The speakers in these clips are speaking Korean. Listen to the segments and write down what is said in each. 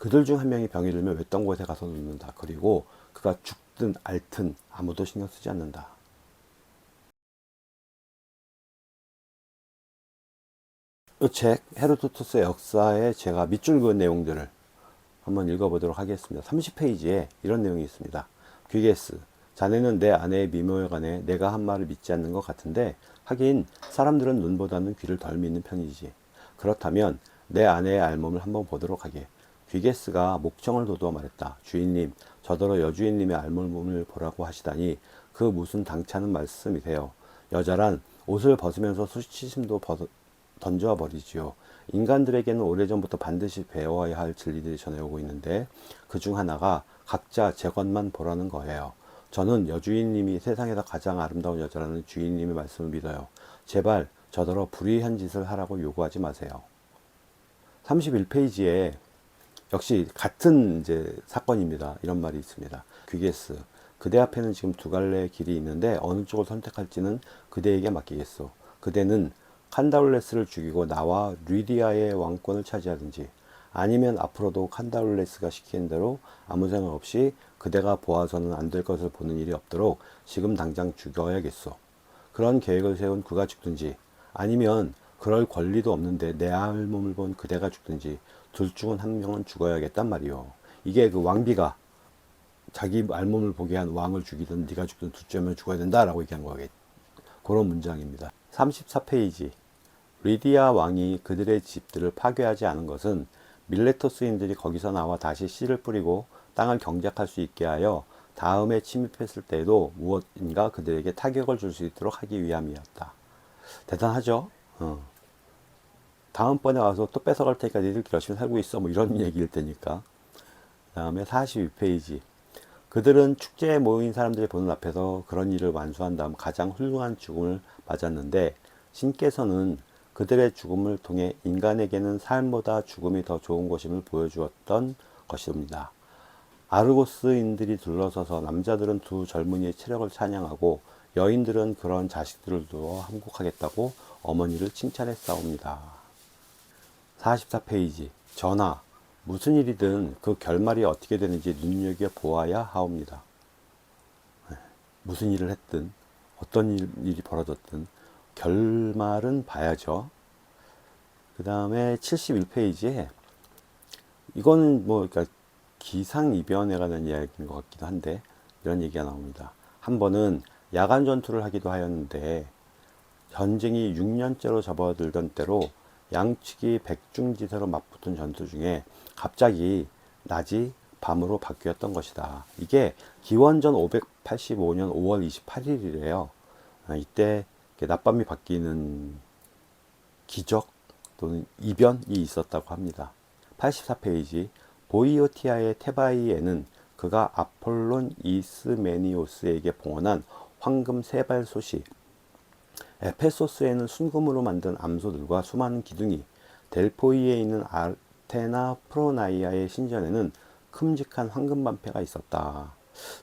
그들 중 한 명이 병이 들면 외딴 곳에 가서 눕는다. 그리고 그가 죽든 앓든 아무도 신경 쓰지 않는다. 이 책 헤로도토스의 역사에 제가 밑줄 그은 내용들을 한번 읽어보도록 하겠습니다. 30페이지에 이런 내용이 있습니다. 귀게스, 자네는 내 아내의 미모에 관해 내가 한 말을 믿지 않는 것 같은데 하긴 사람들은 눈보다는 귀를 덜 믿는 편이지. 그렇다면 내 아내의 알몸을 한번 보도록 하게. 귀게스가 목청을 돋워 말했다. 주인님, 저더러 여주인님의 알몸을 보라고 하시다니 그 무슨 당차는 말씀이세요. 여자란 옷을 벗으면서 수치심도 던져 버리지요. 인간들에게는 오래전부터 반드시 배워야 할 진리들이 전해오고 있는데 그 중 하나가 각자 제 것만 보라는 거예요. 저는 여주인님이 세상에서 가장 아름다운 여자라는 주인님의 말씀을 믿어요. 제발 저더러 불의한 짓을 하라고 요구하지 마세요. 31페이지에 역시 같은 이제 사건입니다. 이런 말이 있습니다. 귀게스, 그대 앞에는 지금 두 갈래의 길이 있는데 어느 쪽을 선택할지는 그대에게 맡기겠소. 그대는 칸다울레스를 죽이고 나와 리디아의 왕권을 차지하든지 아니면 앞으로도 칸다울레스가 시키는 대로 아무 생각 없이 그대가 보아서는 안 될 것을 보는 일이 없도록 지금 당장 죽여야겠소. 그런 계획을 세운 그가 죽든지 아니면 그럴 권리도 없는데 내 알몸을 본 그대가 죽든지 둘 중 한 명은 죽어야겠단 말이요. 이게 그 왕비가 자기 알몸을 보게 한 왕을 죽이든 네가 죽든 둘 중 한 명 죽어야 된다라고 얘기한 거겠. 그런 문장입니다. 34페이지. 리디아 왕이 그들의 집들을 파괴하지 않은 것은 밀레토스인들이 거기서 나와 다시 씨를 뿌리고 땅을 경작할 수 있게 하여 다음에 침입했을 때에도 무엇인가 그들에게 타격을 줄 수 있도록 하기 위함이었다. 대단하죠? 다음번에 와서 또 뺏어갈 테니까 니들 열심히 살고 있어. 뭐 이런 얘기일 테니까. 그 다음에 42페이지. 그들은 축제에 모인 사람들이 보는 앞에서 그런 일을 완수한 다음 가장 훌륭한 죽음을 맞았는데 신께서는 그들의 죽음을 통해 인간에게는 삶보다 죽음이 더 좋은 것임을 보여주었던 것입니다. 아르고스인들이 둘러서서 남자들은 두 젊은이의 체력을 찬양하고 여인들은 그런 자식들을 두어 항복하겠다고 어머니를 칭찬했사옵니다. 44페이지. 전하, 무슨 일이든 그 결말이 어떻게 되는지 눈여겨보아야 하옵니다. 무슨 일을 했든 어떤 일이 벌어졌든 결말은 봐야죠. 그 다음에 71페이지에 이거는 뭐 그러니까 기상이변에 관한 이야기인 것 같기도 한데 이런 얘기가 나옵니다. 한 번은 야간 전투를 하기도 하였는데 전쟁이 6년째로 접어들던 때로 양측이 백중지세로 맞붙은 전투 중에 갑자기 낮이 밤으로 바뀌었던 것이다. 이게 기원전 585년 5월 28일이래요. 이때 낮밤이 바뀌는 기적 또는 이변이 있었다고 합니다. 84페이지. 보이오티아의 테바이에는 그가 아폴론 이스메니오스에게 봉헌한 황금 세발솥이, 에페소스에는 순금으로 만든 암소들과 수많은 기둥이, 델포이에 있는 아테나 프로나이아의 신전에는 큼직한 황금 반패가 있었다.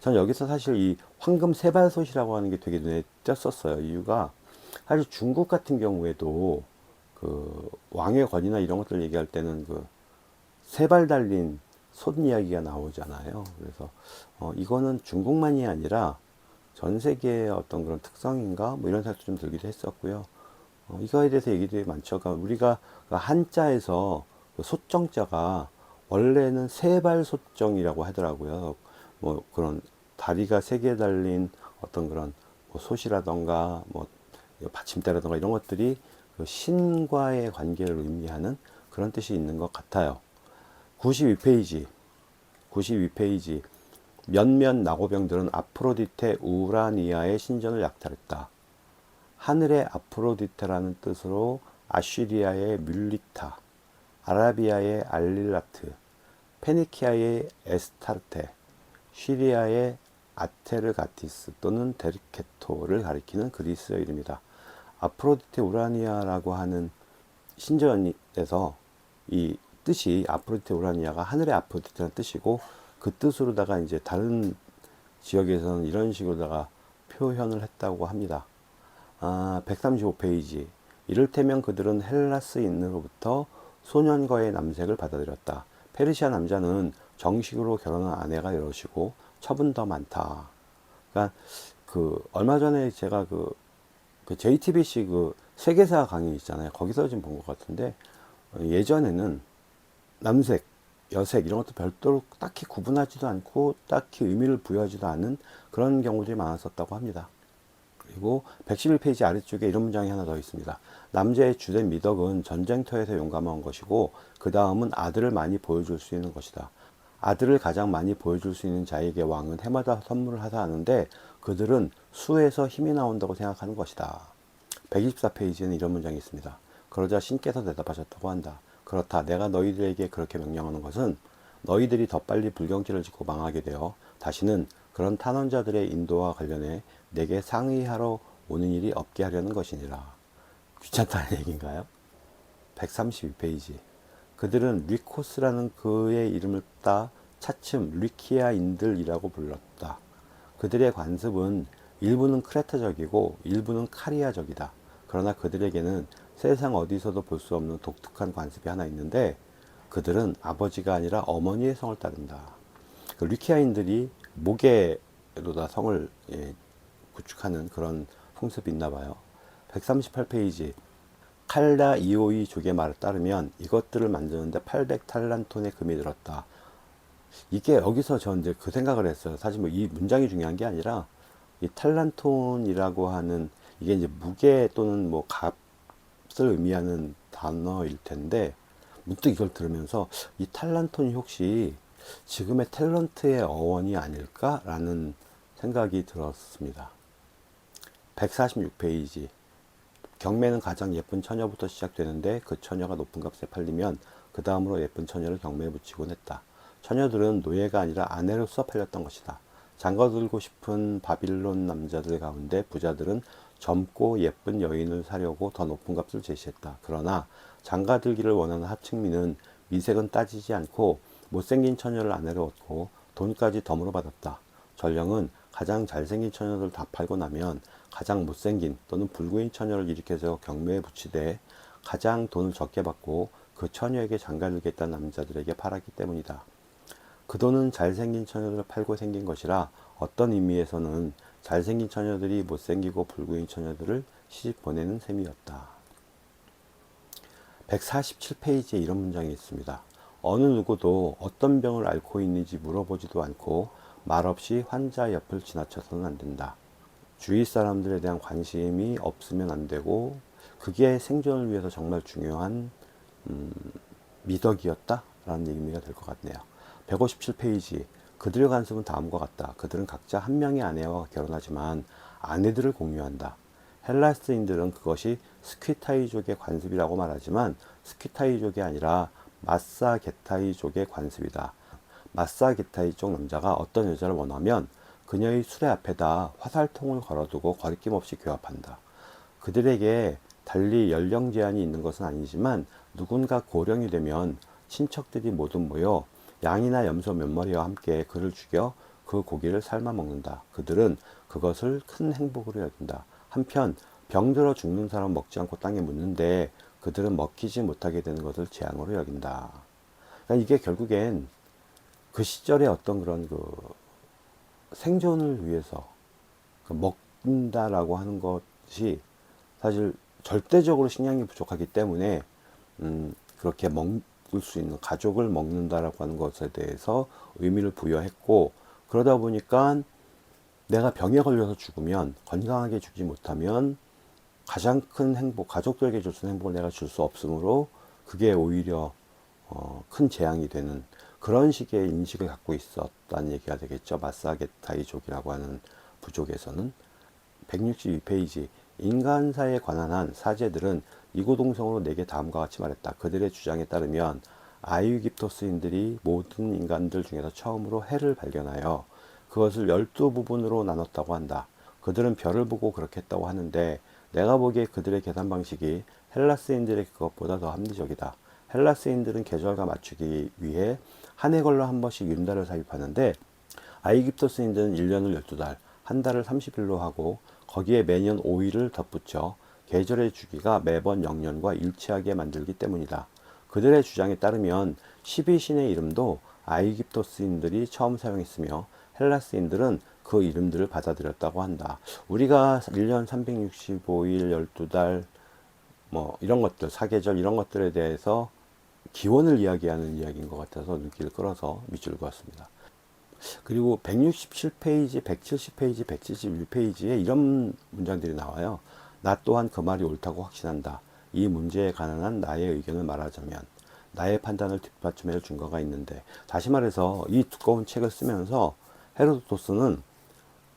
전 여기서 사실 이 황금 세발솥이라고 하는 게 되게 눈에 띄었었어요. 이유가 사실 중국 같은 경우에도 그 왕의 권위나 이런 것들 얘기할 때는 그 세 발 달린 솥 이야기가 나오잖아요. 그래서 이거는 중국만이 아니라 전 세계의 어떤 그런 특성인가 뭐 이런 생각도 좀 들기도 했었고요. 이거에 대해서 얘기들이 많죠. 그러니까 우리가 한자에서 그 소정자가 원래는 세발 소정이라고 하더라고요. 뭐 그런 다리가 세 개 달린 어떤 그런 뭐 솥이라던가 뭐 받침대라던가 이런 것들이 그 신과의 관계를 의미하는 그런 뜻이 있는 것 같아요. 92페이지. 몇몇 나고병들은 아프로디테 우라니아의 신전을 약탈했다. 하늘의 아프로디테라는 뜻으로 아쉬리아의 뮬리타, 아라비아의 알릴라트, 페니키아의 에스타르테, 시리아의 아테르가티스 또는 데르케토를 가리키는 그리스어 이름이다. 아프로디테 우라니아라고 하는 신전에서 이 뜻이 아프로디테 우라니아가 하늘의 아프로디테라는 뜻이고 그 뜻으로다가 이제 다른 지역에서는 이런 식으로다가 표현을 했다고 합니다. 135페이지. 이를테면 그들은 헬라스인으로부터 소년과의 남색을 받아들였다. 페르시아 남자는 정식으로 결혼한 아내가 여럿이고 첩은 더 많다. 그러니까 그 얼마 전에 제가 그 JTBC 그 세계사 강의 있잖아요. 거기서 좀 본 것 같은데 예전에는 남색, 여색 이런 것도 별도로 딱히 구분하지도 않고 딱히 의미를 부여하지도 않은 그런 경우들이 많았었다고 합니다. 그리고 111페이지 아래쪽에 이런 문장이 하나 더 있습니다. 남자의 주된 미덕은 전쟁터에서 용감한 것이고 그 다음은 아들을 많이 보여줄 수 있는 것이다. 아들을 가장 많이 보여줄 수 있는 자에게 왕은 해마다 선물을 하다 하는데 그들은 수에서 힘이 나온다고 생각하는 것이다. 124페이지에는 이런 문장이 있습니다. 그러자 신께서 대답하셨다고 한다. 그렇다. 내가 너희들에게 그렇게 명령하는 것은 너희들이 더 빨리 불경지를 짓고 망하게 되어 다시는 그런 탄원자들의 인도와 관련해 내게 상의하러 오는 일이 없게 하려는 것이니라. 귀찮다는 얘기인가요? 132페이지. 그들은 리코스라는 그의 이름을 따 차츰 리키아인들이라고 불렀다. 그들의 관습은 일부는 크레타적이고 일부는 카리아적이다. 그러나 그들에게는 세상 어디서도 볼 수 없는 독특한 관습이 하나 있는데 그들은 아버지가 아니라 어머니의 성을 따른다. 그 리키아인들이 모계로다 성을 구축하는 그런 풍습이 있나 봐요. 138페이지. 칼다 이오이 족의 말에 따르면 이것들을 만드는데 800탈란톤의 금이 들었다. 이게 여기서 저 이제 그 생각을 했어요. 사실 뭐 이 문장이 중요한 게 아니라 이 탈란톤이라고 하는 이게 이제 무게 또는 뭐 값을 의미하는 단어일 텐데 문득 이걸 들으면서 이 탈란톤이 혹시 지금의 탤런트의 어원이 아닐까라는 생각이 들었습니다. 146페이지. 경매는 가장 예쁜 처녀부터 시작되는데 그 처녀가 높은 값에 팔리면 그 다음으로 예쁜 처녀를 경매에 붙이곤 했다. 처녀들은 노예가 아니라 아내로서 팔렸던 것이다. 장가들고 싶은 바빌론 남자들 가운데 부자들은 젊고 예쁜 여인을 사려고 더 높은 값을 제시했다. 그러나 장가들기를 원하는 하층민은 미색은 따지지 않고 못생긴 처녀를 아내로 얻고 돈까지 덤으로 받았다. 전령은 가장 잘생긴 처녀들 다 팔고 나면 가장 못생긴 또는 불구인 처녀를 일으켜서 경매에 붙이되 가장 돈을 적게 받고 그 처녀에게 장가들겠다는 남자들에게 팔았기 때문이다. 그 돈은 잘생긴 처녀들을 팔고 생긴 것이라 어떤 의미에서는 잘생긴 처녀들이 못생기고 불구인 처녀들을 시집 보내는 셈이었다. 147페이지에 이런 문장이 있습니다. 어느 누구도 어떤 병을 앓고 있는지 물어보지도 않고 말없이 환자 옆을 지나쳐서는 안 된다. 주위 사람들에 대한 관심이 없으면 안 되고 그게 생존을 위해서 정말 중요한 미덕이었다라는 의미가 될 것 같네요. 157페이지. 그들의 관습은 다음과 같다. 그들은 각자 한 명의 아내와 결혼하지만 아내들을 공유한다. 헬라스인들은 그것이 스퀴타이족의 관습이라고 말하지만 스퀴타이족이 아니라 마사게타이족의 관습이다. 마사게타이족 남자가 어떤 여자를 원하면 그녀의 수레 앞에다 화살통을 걸어두고 거리낌 없이 교합한다. 그들에게 달리 연령 제한이 있는 것은 아니지만 누군가 고령이 되면 친척들이 모두 모여 양이나 염소 몇 마리와 함께 그를 죽여 그 고기를 삶아 먹는다. 그들은 그것을 큰 행복으로 여긴다. 한편 병들어 죽는 사람 먹지 않고 땅에 묻는데 그들은 먹히지 못하게 되는 것을 재앙으로 여긴다. 그러니까 이게 결국엔 그 시절의 어떤 그런 그 생존을 위해서 먹는다라고 하는 것이 사실 절대적으로 식량이 부족하기 때문에 그렇게 먹을 수 있는 가족을 먹는다라고 하는 것에 대해서 의미를 부여했고 그러다 보니까 내가 병에 걸려서 죽으면 건강하게 죽지 못하면 가장 큰 행복, 가족들에게 줄 수 있는 행복을 내가 줄 수 없으므로 그게 오히려 큰 재앙이 되는 그런 식의 인식을 갖고 있었다는 얘기가 되겠죠. 마사게타이족이라고 하는 부족에서는. 162페이지. 인간사에 관한 한 사제들은 이구동성으로 내게 다음과 같이 말했다. 그들의 주장에 따르면 아이굽토스인들이 모든 인간들 중에서 처음으로 해를 발견하여 그것을 12부분으로 나눴다고 한다. 그들은 별을 보고 그렇게 했다고 하는데 내가 보기에 그들의 계산 방식이 헬라스인들의 그것보다 더 합리적이다. 헬라스인들은 계절과 맞추기 위해 한 해 걸러 한 번씩 윤달을 삽입하는데 아이굽토스인들은 1년을 12달, 한 달을 30일로 하고 거기에 매년 5일을 덧붙여 계절의 주기가 매번 영년과 일치하게 만들기 때문이다. 그들의 주장에 따르면 12신의 이름도 아이깁토스인들이 처음 사용했으며 헬라스인들은 그 이름들을 받아들였다고 한다. 우리가 1년 365일 12달 뭐 이런 것들, 사계절 이런 것들에 대해서 기원을 이야기하는 이야기인 것 같아서 눈길을 끌어서 밑줄을 그었습니다. 그리고 167페이지, 170페이지, 171페이지에 이런 문장들이 나와요. 나 또한 그 말이 옳다고 확신한다. 이 문제에 관한 나의 의견을 말하자면 나의 판단을 뒷받침할 증거가 있는데, 다시 말해서 이 두꺼운 책을 쓰면서 헤로도토스는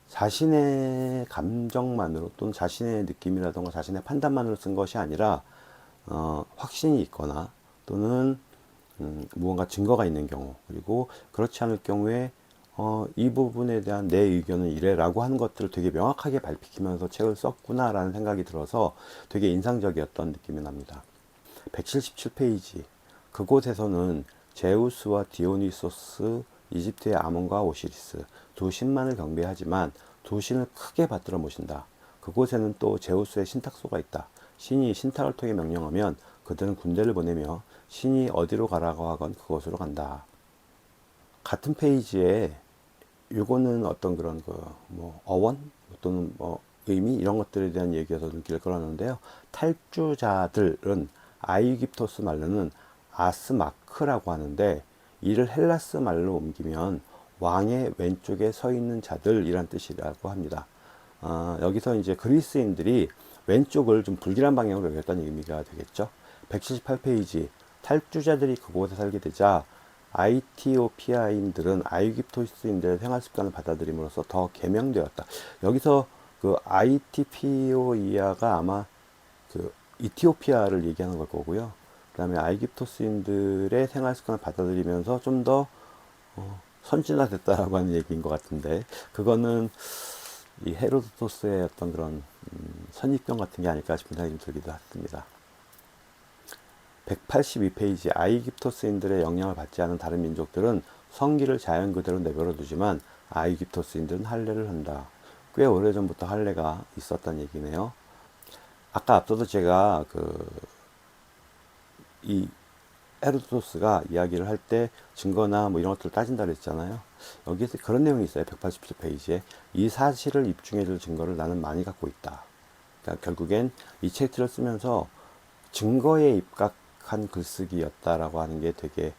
자신의 감정만으로 또는 자신의 느낌이라던가 자신의 판단만으로 쓴 것이 아니라 확신이 있거나 또는 무언가 증거가 있는 경우, 그리고 그렇지 않을 경우에 이 부분에 대한 내 의견은 이래라고 하는 것들을 되게 명확하게 밝히면서 책을 썼구나 라는 생각이 들어서 되게 인상적이었던 느낌이 납니다. 177페이지, 그곳에서는 제우스와 디오니소스, 이집트의 아몬과 오시리스 두 신만을 경배하지만 두 신을 크게 받들어 모신다. 그곳에는 또 제우스의 신탁소가 있다. 신이 신탁을 통해 명령하면 그들은 군대를 보내며 신이 어디로 가라고 하건 그곳으로 간다. 같은 페이지에 요거는 어떤 그런 뭐 어원 또는 뭐 의미 이런 것들에 대한 얘기에서 눈길을 끌었는데요. 탈주자들은 아이깁토스 말로는 아스마크라고 하는데 이를 헬라스 말로 옮기면 왕의 왼쪽에 서 있는 자들이란 뜻이라고 합니다. 여기서 이제 그리스인들이 왼쪽을 좀 불길한 방향으로 여겼다는 의미가 되겠죠. 178페이지, 탈주자들이 그곳에 살게 되자 아이티오피아인들은 아이깁토스인들의 생활 습관을 받아들임으로써 더 개명되었다. 여기서 그 아이티피오이아가 아마 그 이티오피아를 얘기하는 걸 거고요. 그 다음에 아이깁토스인들의 생활 습관을 받아들이면서 좀 더 선진화됐다라고 하는 얘기인 것 같은데, 그거는 이 헤로도토스의 어떤 그런 선입견 같은 게 아닐까 싶은 생각이 좀 들기도 했습니다. 182페이지, 아이깁토스인들의 영향을 받지 않은 다른 민족들은 성기를 자연 그대로 내버려 두지만 아이깁토스인들은 할례를 한다. 꽤 오래전부터 할례가 있었다는 얘기네요. 아까 앞서도 제가 이 헤로도토스가 이야기를 할 때 증거나 뭐 이런 것들을 따진다 그랬잖아요. 여기서 그런 내용이 있어요. 187페이지에 이 사실을 입증해 줄 증거를 나는 많이 갖고 있다. 그러니까 결국엔 이 책들을 쓰면서 증거에 입각한 글쓰기였다라고 하는 게 되게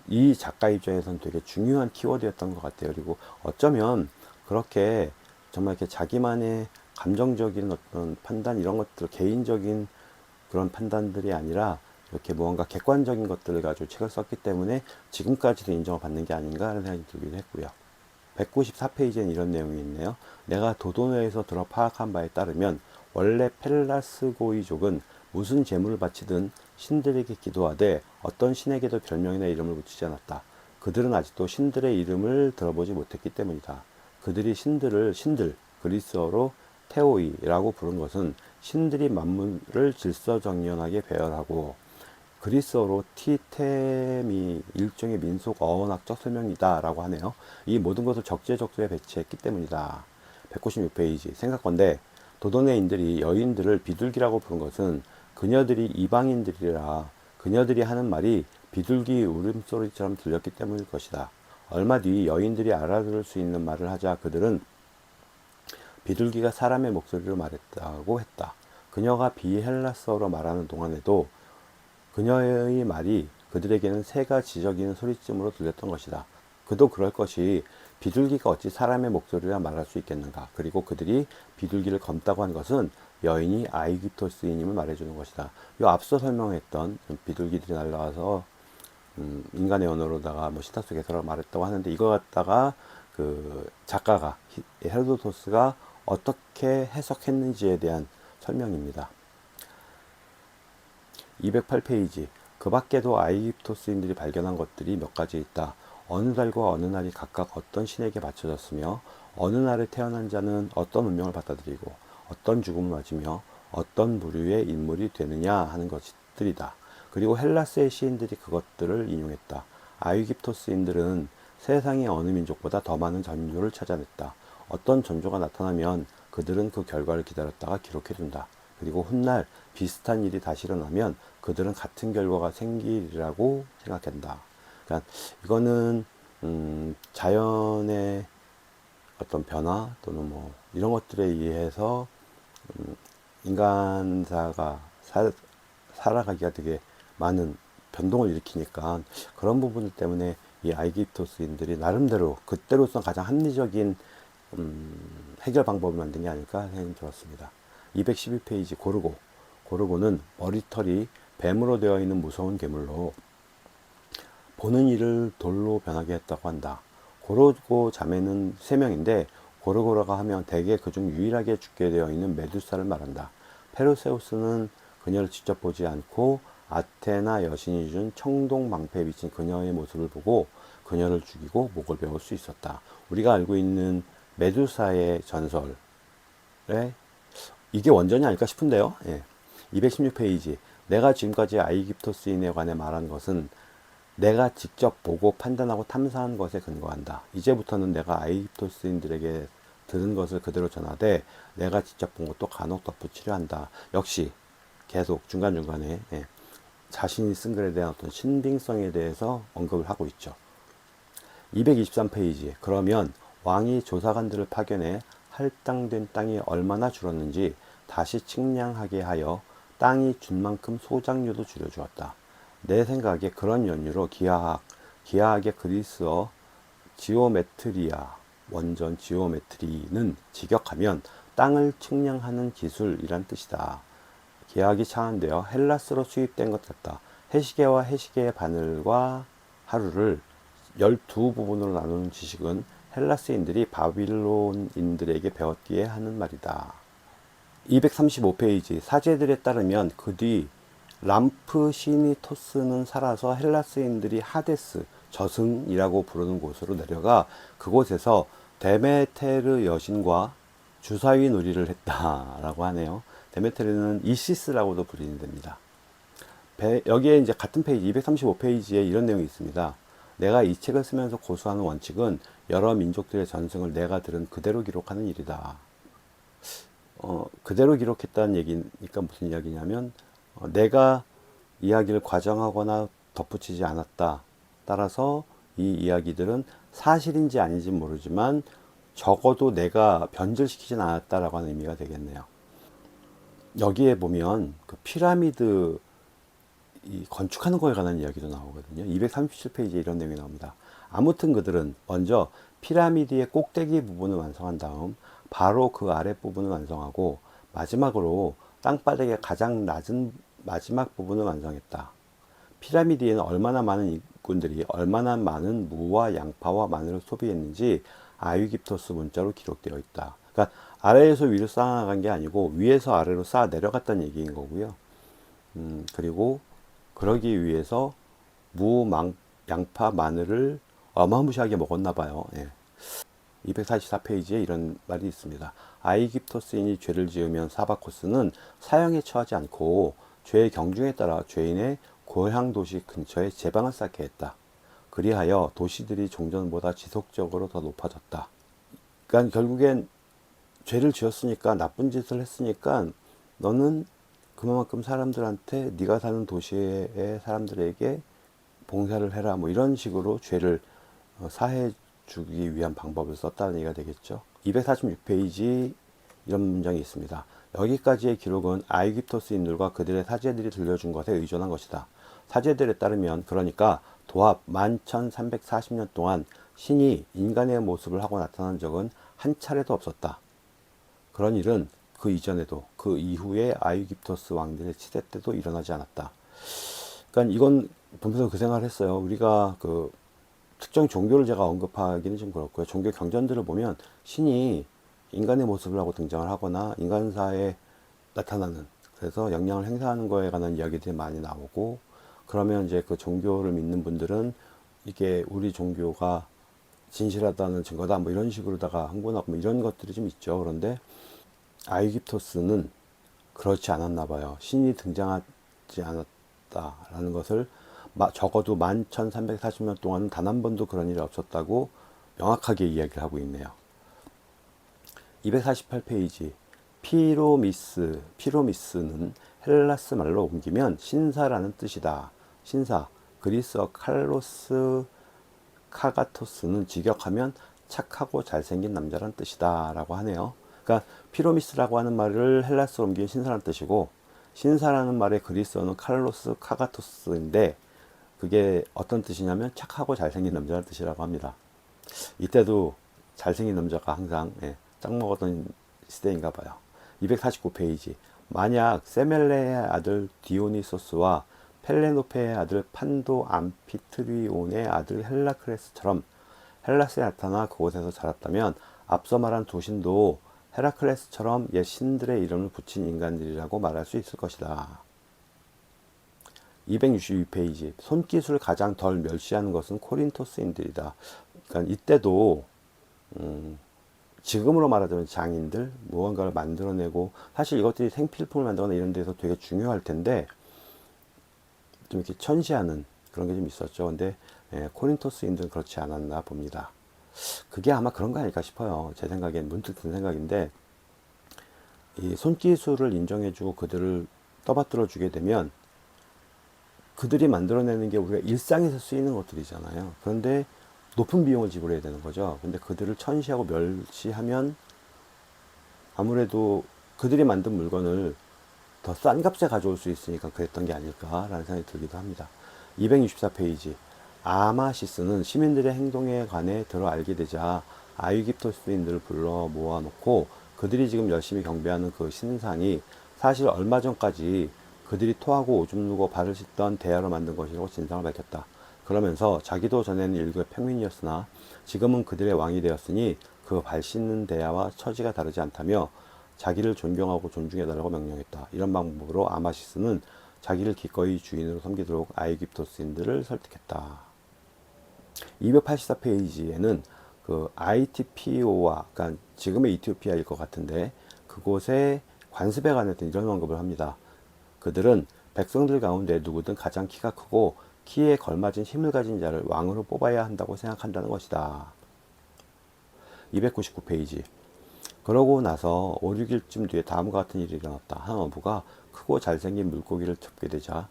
이 작가 입장에서는 되게 중요한 키워드였던 것 같아요. 그리고 어쩌면 그렇게 정말 이렇게 자기만의 감정적인 어떤 판단 이런 것들, 개인적인 그런 판단들이 아니라 이렇게 무언가 객관적인 것들을 가지고 책을 썼기 때문에 지금까지도 인정을 받는 게 아닌가 하는 생각이 들기도 했고요. 194페이지엔 이런 내용이 있네요. 내가 도도노에서 들어 파악한 바에 따르면 원래 펠라스고이족은 무슨 재물을 바치든 신들에게 기도하되 어떤 신에게도 별명이나 이름을 붙이지 않았다. 그들은 아직도 신들의 이름을 들어보지 못했기 때문이다. 그들이 신들, 그리스어로 테오이라고 부른 것은 신들이 만물을 질서정연하게 배열하고, 그리스어로 티테미, 일종의 민속 어원학적 설명이다 라고 하네요. 이 모든 것을 적재적소에 배치했기 때문이다. 196페이지, 생각건대 도도네인들이 여인들을 비둘기라고 부른 것은 그녀들이 이방인들이라 그녀들이 하는 말이 비둘기 울음소리처럼 들렸기 때문일 것이다. 얼마 뒤 여인들이 알아들을 수 있는 말을 하자 그들은 비둘기가 사람의 목소리로 말했다고 했다. 그녀가 비헬라스어로 말하는 동안에도 그녀의 말이 그들에게는 새가 지저귀는 소리쯤으로 들렸던 것이다. 그도 그럴 것이 비둘기가 어찌 사람의 목소리라 말할 수 있겠는가. 그리고 그들이 비둘기를 검다고 한 것은 여인이 아이깁토스인임을 말해주는 것이다. 이 앞서 설명했던 비둘기들이 날아와서 인간의 언어로다가 뭐 시타 속에서 말했다고 하는데, 이거 갖다가 그 작가가 헤로도토스가 어떻게 해석했는지에 대한 설명입니다. 208페이지, 그 밖에도 아이깁토스인들이 발견한 것들이 몇 가지 있다. 어느 달과 어느 날이 각각 어떤 신에게 바쳐졌으며 어느 날에 태어난 자는 어떤 운명을 받아들이고 어떤 죽음을 맞으며 어떤 부류의 인물이 되느냐 하는 것들이다. 그리고 헬라스의 시인들이 그것들을 인용했다. 아이깁토스인들은 세상의 어느 민족보다 더 많은 전조를 찾아냈다. 어떤 전조가 나타나면 그들은 그 결과를 기다렸다가 기록해둔다. 그리고 훗날 비슷한 일이 다시 일어나면 그들은 같은 결과가 생기리라고 생각한다. 그러니까 이거는 자연의 어떤 변화 또는 뭐 이런 것들에 의해서 인간사가 살아가기가 되게 많은 변동을 일으키니까 그런 부분들 때문에 이 아이기프토스인들이 나름대로 그때로서 가장 합리적인 해결 방법을 만든 게 아닐까 생각이 들었습니다. 211페이지 고르고. 고르고는 머리털이 뱀으로 되어 있는 무서운 괴물로 보는 이를 돌로 변하게 했다고 한다. 고르고 자매는 3명인데 고르고라가 하면 대개 그중 유일하게 죽게 되어 있는 메두사를 말한다. 페르세우스는 그녀를 직접 보지 않고 아테나 여신이 준 청동망패에 비친 그녀의 모습을 보고 그녀를 죽이고 목을 베을 수 있었다. 우리가 알고 있는 메두사의 전설에 이게 원전이 아닐까 싶은데요. 예. 216페이지. 내가 지금까지 아이기프토스인에 관해 말한 것은 내가 직접 보고 판단하고 탐사한 것에 근거한다. 이제부터는 내가 아이기프토스인들에게 들은 것을 그대로 전하되 내가 직접 본 것도 간혹 덧붙이려 한다. 역시 계속 중간중간에 자신이 쓴 글에 대한 어떤 신빙성에 대해서 언급을 하고 있죠. 223페이지. 그러면 왕이 조사관들을 파견해 할당된 땅이 얼마나 줄었는지 다시 측량하게 하여 땅이 준 만큼 소작료도 줄여주었다. 내 생각에 그런 연유로 기하학의 그리스어 지오메트리아, 원전 지오메트리는 직역하면 땅을 측량하는 기술이란 뜻이다. 기하학이 창안되어 헬라스로 수입된 것 같다. 해시계와 해시계의 바늘과 하루를 12부분으로 나누는 지식은 헬라스인들이 바빌론인들에게 배웠기에 하는 말이다. 235페이지. 사제들에 따르면 그 뒤 람프시니토스는 살아서 헬라스인들이 하데스, 저승이라고 부르는 곳으로 내려가 그곳에서 데메테르 여신과 주사위 놀이를 했다라고 하네요. 데메테르는 이시스라고도 불리됩니다. 여기에 이제 같은 페이지 235페이지에 이런 내용이 있습니다. 내가 이 책을 쓰면서 고수하는 원칙은 여러 민족들의 전승을 내가 들은 그대로 기록하는 일이다. 그대로 기록했다는 얘기니까 무슨 이야기냐면 내가 이야기를 과정하거나 덧붙이지 않았다. 따라서 이 이야기들은 사실인지 아닌지 모르지만 적어도 내가 변질시키진 않았다라고 하는 의미가 되겠네요. 여기에 보면 그 피라미드 건축하는 거에 관한 이야기도 나오거든요. 237페이지에 이런 내용이 나옵니다. 아무튼 그들은 먼저 피라미드의 꼭대기 부분을 완성한 다음 바로 그 아랫부분을 완성하고 마지막으로 땅바닥의 가장 낮은 마지막 부분을 완성했다. 피라미드에는 얼마나 많은 일꾼들이 얼마나 많은 무와 양파와 마늘을 소비했는지 아이기프토스 문자로 기록되어 있다. 그러니까 아래에서 위로 쌓아나간 게 아니고 위에서 아래로 쌓아 내려갔다는 얘기인 거고요. 그리고 그러기 위해서 무, 양파, 마늘을 어마무시하게 먹었나 봐요. 244페이지에 이런 말이 있습니다. 아이기프토스인이 죄를 지으면 사바코스는 사형에 처하지 않고 죄의 경중에 따라 죄인의 고향 도시 근처에 제방을 쌓게 했다. 그리하여 도시들이 종전보다 지속적으로 더 높아졌다. 그러니까 결국엔 죄를 지었으니까 나쁜 짓을 했으니까 너는 그만큼 사람들한테 네가 사는 도시의 사람들에게 봉사를 해라 뭐 이런 식으로 죄를 사해 주기 위한 방법을 썼다는 얘기가 되겠죠. 246페이지 이런 문장이 있습니다. 여기까지의 기록은 아이기프토스인들과 그들의 사제들이 들려준 것에 의존한 것이다. 사제들에 따르면 그러니까 도합 11,340년 동안 신이 인간의 모습을 하고 나타난 적은 한 차례도 없었다. 그런 일은 그 이전에도 그 이후에 아이기프토스 왕들의 시대 때도 일어나지 않았다. 그러니까 이건 보면서 그 생각을 했어요. 우리가 그 특정 종교를 제가 언급하기는 좀 그렇고요. 종교 경전들을 보면 신이 인간의 모습을 하고 등장을 하거나 인간사에 나타나는 그래서 영향을 행사하는 거에 관한 이야기들이 많이 나오고 그러면 이제 그 종교를 믿는 분들은 이게 우리 종교가 진실하다는 증거다 뭐 이런 식으로다가 흥분하고 뭐 이런 것들이 좀 있죠. 그런데 아이기프토스는 그렇지 않았나 봐요. 신이 등장하지 않았다라는 것을 적어도 11,340년 동안은 단 한 번도 그런 일이 없었다고 명확하게 이야기를 하고 있네요. 248페이지 피로미스는 헬라스 말로 옮기면 신사라는 뜻이다. 신사. 그리스어 칼로스 카가토스는 직역하면 착하고 잘생긴 남자란 뜻이다 라고 하네요. 그러니까 피로미스라고 하는 말을 헬라스로 옮기면 신사라는 뜻이고, 신사라는 말의 그리스어는 칼로스 카가토스인데, 그게 어떤 뜻이냐면 착하고 잘생긴 남자라는 뜻이라고 합니다. 이때도 잘생긴 남자가 항상 짱 먹었던 시대인가 봐요. 249페이지. 만약 세멜레의 아들 디오니소스와 펠레노페의 아들 판도 암피트리온의 아들 헬라클레스처럼 헬라스에 나타나 그곳에서 자랐다면 앞서 말한 두 신도 헤라클레스처럼 옛 신들의 이름을 붙인 인간들이라고 말할 수 있을 것이다. 262페이지. 손기술을 가장 덜 멸시하는 것은 코린토스인들이다. 그러니까 이때도 지금으로 말하자면 장인들 무언가를 만들어내고, 사실 이것들이 생필품을 만들거나 이런 데서 되게 중요할 텐데 좀 이렇게 천시하는 그런 게 좀 있었죠. 근데 코린토스인들은 그렇지 않았나 봅니다. 그게 아마 그런 거 아닐까 싶어요. 제 생각엔 문득 든 생각인데, 이 손기술을 인정해주고 그들을 떠받들어 주게 되면 그들이 만들어내는 게 우리가 일상에서 쓰이는 것들이잖아요. 그런데 높은 비용을 지불해야 되는 거죠. 근데 그들을 천시하고 멸시하면 아무래도 그들이 만든 물건을 더 싼 값에 가져올 수 있으니까 그랬던 게 아닐까라는 생각이 들기도 합니다. 264페이지. 아마시스는 시민들의 행동에 관해 들어 알게 되자 아이깁토스인들을 불러 모아놓고 그들이 지금 열심히 경배하는 그 신상이 사실 얼마 전까지 그들이 토하고 오줌 누고 발을 씻던 대야로 만든 것이라고 진상을 밝혔다. 그러면서 자기도 전에는 일국의 평민이었으나 지금은 그들의 왕이 되었으니 그 발 씻는 대야와 처지가 다르지 않다며 자기를 존경하고 존중해달라고 명령했다. 이런 방법으로 아마시스는 자기를 기꺼이 주인으로 섬기도록 아이깁토스인들을 설득했다. 284페이지에는 그 ITPO와, 그러니까 지금의 이티오피아일 것 같은데 그곳에 관습에 관했던 이런 언급을 합니다. 그들은 백성들 가운데 누구든 가장 키가 크고 키에 걸맞은 힘을 가진 자를 왕으로 뽑아야 한다고 생각한다는 것이다. 299페이지. 그러고 나서 5, 6일쯤 뒤에 다음과 같은 일이 일어났다. 한 어부가 크고 잘생긴 물고기를 잡게 되자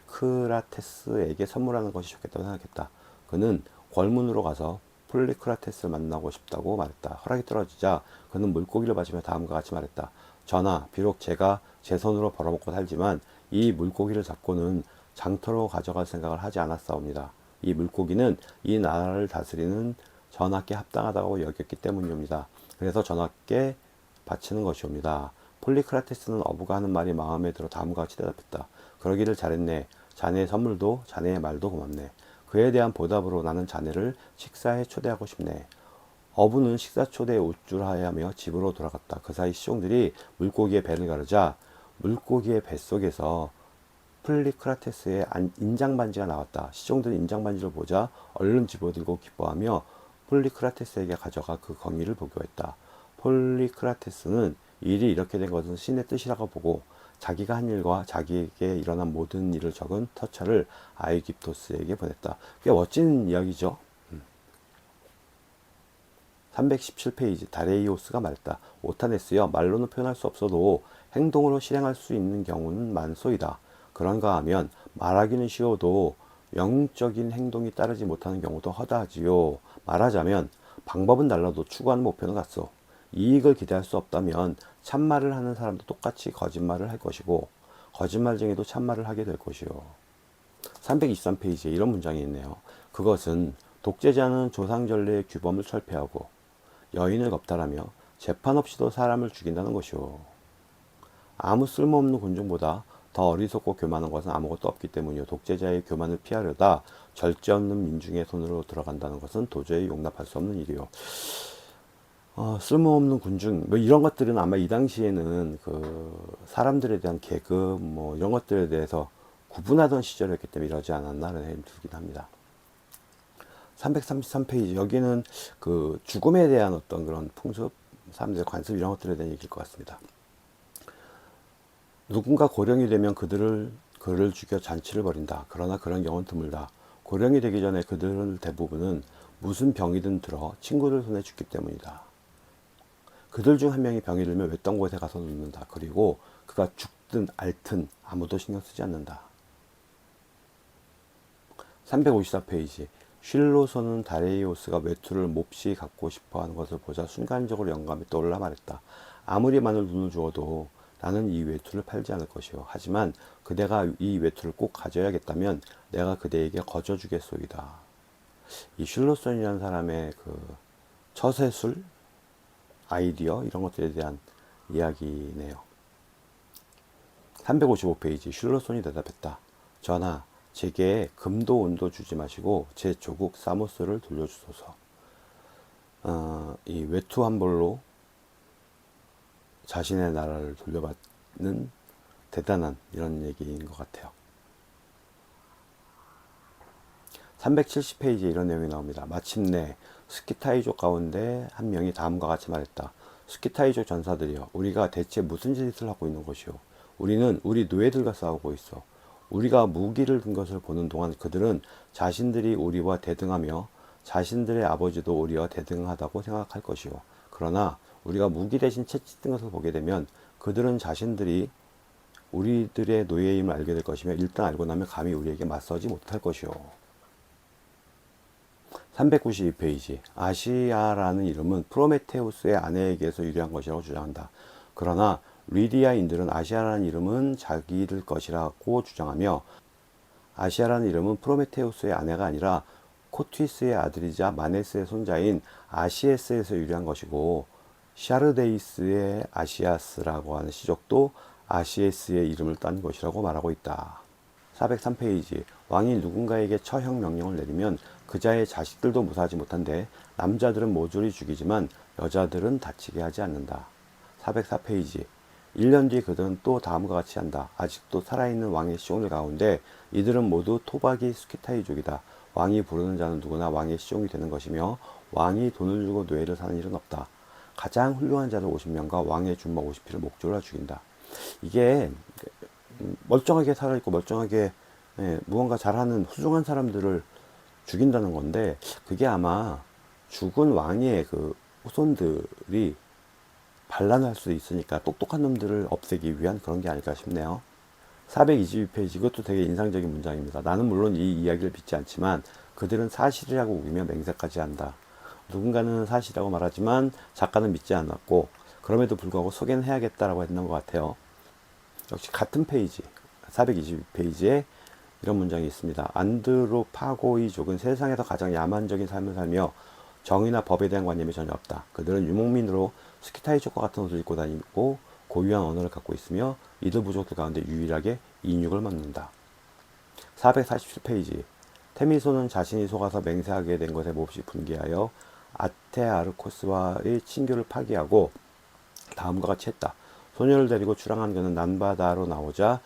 플리크라테스에게 선물하는 것이 좋겠다고 생각했다. 그는 궐문으로 가서 플리크라테스를 만나고 싶다고 말했다. 허락이 떨어지자 그는 물고기를 마시며 다음과 같이 말했다. 전하, 비록 제가 제 손으로 벌어먹고 살지만 이 물고기를 잡고는 장터로 가져갈 생각을 하지 않았사옵니다. 이 물고기는 이 나라를 다스리는 전하께 합당하다고 여겼기 때문입니다. 그래서 전하께 바치는 것이옵니다. 폴리크라테스는 어부가 하는 말이 마음에 들어 다음과 같이 대답했다. 그러기를 잘했네. 자네의 선물도 자네의 말도 고맙네. 그에 대한 보답으로 나는 자네를 식사에 초대하고 싶네. 어부는 식사 초대에 우쭐하여하며 집으로 돌아갔다. 그 사이 시종들이 물고기의 배를 가르자 물고기의 뱃속에서 플리크라테스의 인장반지가 나왔다. 시종들은 인장반지를 보자 얼른 집어들고 기뻐하며 폴리크라테스에게 가져가 그 거미를 보고했다. 폴리크라테스는 일이 이렇게 된 것은 신의 뜻이라고 보고 자기가 한 일과 자기에게 일어난 모든 일을 적은 터처를 아이깁토스에게 보냈다. 꽤 멋진 이야기죠. 317페이지. 다레이오스가 말했다. 오타네스여, 말로는 표현할 수 없어도 행동으로 실행할 수 있는 경우는 많소이다. 그런가 하면 말하기는 쉬워도 영적인 행동이 따르지 못하는 경우도 허다하지요. 말하자면 방법은 달라도 추구하는 목표는 같소. 이익을 기대할 수 없다면 참말을 하는 사람도 똑같이 거짓말을 할 것이고 거짓말쟁이도 참말을 하게 될 것이요. 323페이지에 이런 문장이 있네요. 그것은 독재자는 조상전례의 규범을 철폐하고 여인을 겁탈하며 재판 없이도 사람을 죽인다는 것이요. 아무 쓸모없는 군중보다 더 어리석고 교만한 것은 아무것도 없기 때문이요. 독재자의 교만을 피하려다 절제 없는 민중의 손으로 들어간다는 것은 도저히 용납할 수 없는 일이요. 쓸모없는 군중, 뭐 이런 것들은 아마 이 당시에는 그 사람들에 대한 계급, 뭐 이런 것들에 대해서 구분하던 시절이었기 때문에 이러지 않았나라는 생각이 들긴 합니다. 333페이지. 여기는 그 죽음에 대한 어떤 그런 풍습, 사람들의 관습 이런 것들에 대한 얘기일 것 같습니다. 누군가 고령이 되면 그를 죽여 잔치를 벌인다. 그러나 그런 경우는 드물다. 고령이 되기 전에 그들 대부분은 무슨 병이든 들어 친구들 손에 죽기 때문이다. 그들 중 한 명이 병이 들면 외딴 곳에 가서 눕는다. 그리고 그가 죽든 앓든 아무도 신경 쓰지 않는다. 354페이지. 쉴로소는 다레이오스가 외투를 몹시 갖고 싶어하는 것을 보자 순간적으로 영감이 떠올라 말했다. 아무리 많은 돈을 주어도 나는 이 외투를 팔지 않을 것이요. 하지만 그대가 이 외투를 꼭 가져야겠다면 내가 그대에게 거저 주겠소이다. 이 슐로손이라는 사람의 그 처세술, 아이디어 이런 것들에 대한 이야기네요. 355페이지. 슐로손이 대답했다. 전하, 제게 금도 은도 주지 마시고 제 조국 사모스를 돌려주소서. 이 외투 한 벌로 자신의 나라를 돌려받는 대단한 이런 얘기인 것 같아요. 370페이지에 이런 내용이 나옵니다. 마침내 스키타이족 가운데 한 명이 다음과 같이 말했다. 스키타이족 전사들이여, 우리가 대체 무슨 짓을 하고 있는 것이오? 우리는 우리 노예들과 싸우고 있어. 우리가 무기를 든 것을 보는 동안 그들은 자신들이 우리와 대등하며 자신들의 아버지도 우리와 대등하다고 생각할 것이오. 그러나 우리가 무기 대신 채찍든 것을 보게 되면 그들은 자신들이 우리들의 노예임을 알게 될 것이며 일단 알고 나면 감히 우리에게 맞서지 못할 것이오. 392페이지. 아시아라는 이름은 프로메테우스의 아내에게서 유래한 것이라고 주장한다. 그러나 리디아인들은 아시아라는 이름은 자기들 것이라고 주장하며 아시아라는 이름은 프로메테우스의 아내가 아니라 코티스의 아들이자 마네스의 손자인 아시에스에서 유래한 것이고 샤르데이스의 아시아스라고 하는 시족도 아시에스의 이름을 딴 것이라고 말하고 있다. 403페이지. 왕이 누군가에게 처형 명령을 내리면 그자의 자식들도 무사하지 못한데 남자들은 모조리 죽이지만 여자들은 다치게 하지 않는다. 404페이지. 1년 뒤 그들은 또 다음과 같이 한다. 아직도 살아있는 왕의 시종들 가운데 이들은 모두 토박이 스키타이족이다. 왕이 부르는 자는 누구나 왕의 시종이 되는 것이며 왕이 돈을 주고 노예를 사는 일은 없다. 가장 훌륭한 자들 50명과 왕의 준막 50필을 목졸라 죽인다. 이게 멀쩡하게 살아있고 멀쩡하게 무언가 잘하는 훌륭한 사람들을 죽인다는 건데 그게 아마 죽은 왕의 그 후손들이 반란할 수 있으니까 똑똑한 놈들을 없애기 위한 그런 게 아닐까 싶네요. 422페이지. 이것도 되게 인상적인 문장입니다. 나는 물론 이 이야기를 믿지 않지만 그들은 사실이라고 우기며 맹세까지 한다. 누군가는 사실이라고 말하지만 작가는 믿지 않았고 그럼에도 불구하고 소개는 해야겠다라고 했는 것 같아요. 역시 같은 페이지 422페이지에 이런 문장이 있습니다. 안드로파고이족은 세상에서 가장 야만적인 삶을 살며 정의나 법에 대한 관념이 전혀 없다. 그들은 유목민으로 스키타이족과 같은 옷을 입고 다니고 고유한 언어를 갖고 있으며 이들 부족들 가운데 유일하게 인육을 먹는다. 447페이지. 테미소는 자신이 속아서 맹세하게 된 것에 몹시 분개하여 아테아르코스와의 친교를 파기하고 다음과 같이 했다. 소녀를 데리고 출항한 그는 난바다로 나오자